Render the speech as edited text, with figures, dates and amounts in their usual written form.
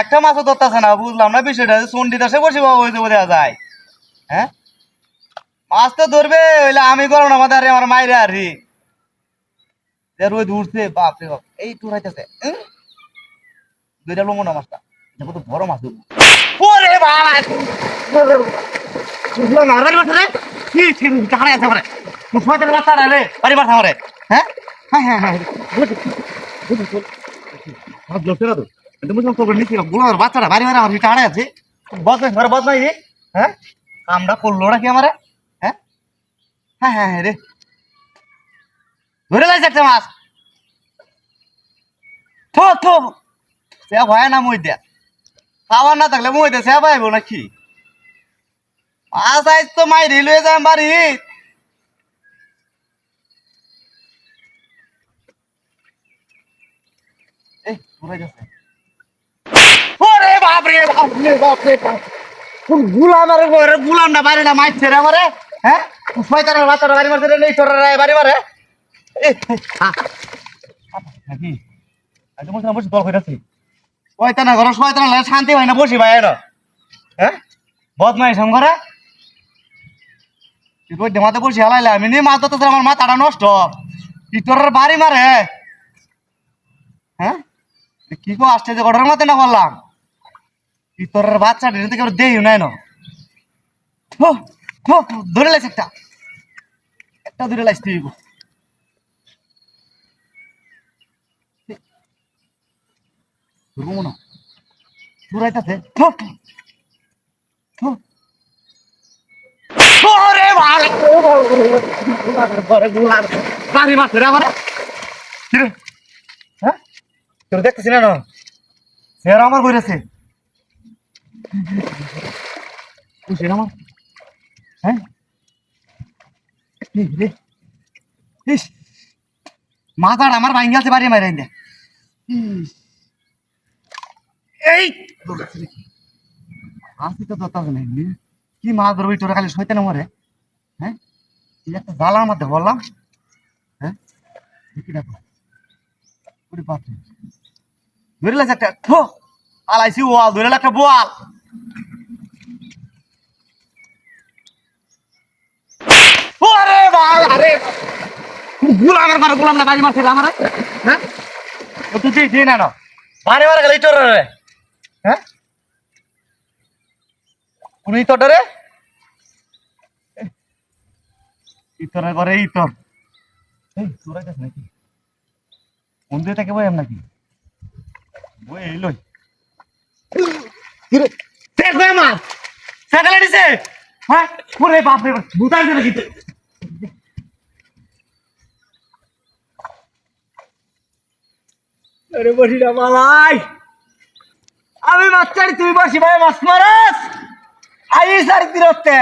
একটা মাছও ধরতেছে না, বুঝলাম না বিষয়টা। চন্ডি দাসে বসে হয়েছে বোঝা যায়। হ্যাঁ, মাছ তো ধরবে হইলে আমি করো না, আমাদের আমার মাইরে আরি রোদ উঠছে। বাপ রে বাপ, এই টুরাইতেছে দুইটা লোমো না মাছটা। দেখো তো বড় মাছ। ওরে বাবা, না বাড়ি মাছ রে, কি ছিল টাকা আছে আমারে, মুসমাতের বাচ্চা রে বাড়ি মাছ আমারে। হ্যাঁ হ্যাঁ হ্যাঁ হ্যাঁ, হাত ধরছে না তো, এটা মুসলাম খবর নিচ্ছি। বুড়োর বাচ্চাটা বাড়ি মারে আমার টাকা আছে। বদমাই ঘরে বদমাই রে। হ্যাঁ, কামটা করলো নাকি আমারে? হ্যাঁ হ্যাঁ হ্যাঁ হ্যাঁ রে, ধরে লাগছে একটা মাছ। থো থো, সে ভয় না মই দেয়া, খাবার না থাকলে মই দে সে পাইব নাকি? মাছ আইস তো মাই রেলওয়ে যাম বাড়ি। এই ঘুরে যাচ্ছে। ওরে বাপ রে বাপ রে বাপ রে বাপ, কোন গুলাম আরে বরে গুলাম না বাড়ি না মাইছে রে আমারে। হ্যাঁ, শয়তানের বাচ্চাটা বাড়ি মারছে রে, নেই তোর বাড়ি মারে। এই নাকি আজ বলছিলাম বসে দল হইতাছি। শয়তানা ঘর শয়তানা লাগে, শান্তি হয় না বসি ভাই এর। হ্যাঁ, বদমাইশ আম ঘরে তুই মাথা বসে হালাইলে আমি নিয়ে মাছ ধরতে আমার মাথাটা নষ্ট। কি তোর বাড়ি মারে? হ্যাঁ, কি কো আসছে যে ঘটনার মধ্যে না বললাম কি তোর বাচ্চা থেকে দেই নাই না। থো, থো, ধরে লাইছে একটা, একটা ধরে লাইছ তুই। ধরবো না, ঘুরাইতেছে। থো থো, ওরে বাবা, বাড়ি মারছে রে আমারে। কি রে? হ্যাঁ, তোর দেখতেছি না সে আমার বইরেছে আমার। হ্যাঁ, ইস, মাথার আমার ভাঙ্গিয়াছে বাড়ি মারে দে। এই আসি তো দত্তা নাই, কি মাছ ধরবি তোরা খালি শয়তান মরে। হ্যাঁ, কি একটা জ্বালার মধ্যে বললাম। হ্যাঁ, দেখি দেখো ওরে বাপ রে, ধরে লাগছে একটা। থো, আলাইছি ওয়াল ধরে একটা বোয়াল। ওরে বাবা রে, গুলামের মারে গুলাম না বাড়ি মারছে আমার। হ্যাঁ, তুই দিই না না বাড়ি মারা গেল তোর রে। হ্যাঁ, কোন তোর রে? ইতরের ঘরে ইতর। এই তোরা যাস নাকি কোন দিয়ে থেকে বই এম নাকি বই এলই কি রে? দেখ ভাই আমার সাইকেল দিছে। হ্যাঁ, ওরে বাপ রে, ভূতাই দে নাকি? আরে বসি না মালাই, আমি মাছ চাই তুই বসি ভাই মাছ মারাস আই সারি তিরতে।